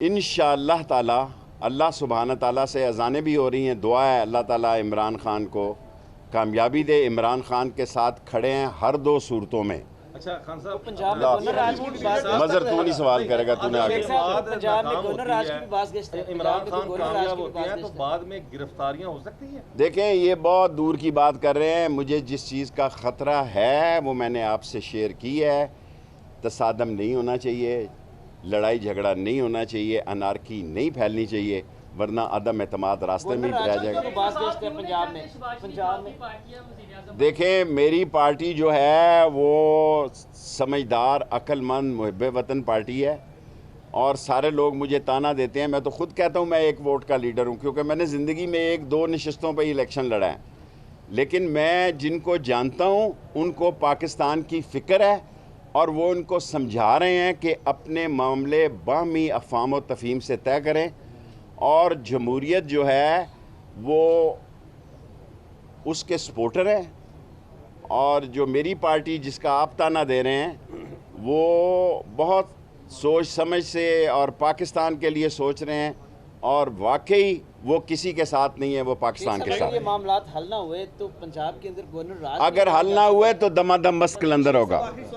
इंशाअल्लाह ताला अल्लाह सुब्हान ताला से अज़ानें भी हो रही हैं। दुआ है अल्लाह ताला इमरान ख़ान को कामयाबी दे। इमरान ख़ान के साथ खड़े हैं हर दो सूरतों में। अच्छा खान साहब, पंजाब में गवर्नर राज की भी बात मज़र तू नहीं सवाल करेगा, तूने आगे। पंजाब में गवर्नर राज की भी बात इमरान खान कामयाब होते हैं तो बाद में गिरफ्तारियां हो सकती हैं। देखें, ये बहुत दूर की बात कर रहे हैं। मुझे जिस चीज़ का ख़तरा है वो मैंने आपसे शेयर की है। तसादम नहीं होना चाहिए, लड़ाई झगड़ा नहीं होना चाहिए, अनारकी नहीं फैलनी चाहिए, वरना अदम एतमाद रास्ते में ही रह जाएगा। पंजाब में देखें, मेरी पार्टी जो है वो समझदार, अक्लमंद, मुहिब वतन पार्टी है और सारे लोग मुझे ताना देते हैं। मैं तो खुद कहता हूँ मैं एक वोट का लीडर हूँ, क्योंकि मैंने ज़िंदगी में एक दो नशिस्तों पर इलेक्शन लड़ा है। लेकिन मैं जिनको जानता हूँ उनको पाकिस्तान की फ़िक्र है और वो उनको समझा रहे हैं कि अपने मामले बाहमी अफ़ाम व तफ़हीम से तय करें और जमहूरियत जो है वो उसके सपोर्टर है। और जो मेरी पार्टी जिसका आप ताना दे रहे हैं वो बहुत सोच समझ से और पाकिस्तान के लिए सोच रहे हैं और वाकई वो किसी के साथ नहीं है, वो पाकिस्तान के साथ। ये मामलात हल ना हुए तो पंजाब के अंदर गवर्नर राज अगर हल ना हुए तो दमादम मस्क अंदर होगा।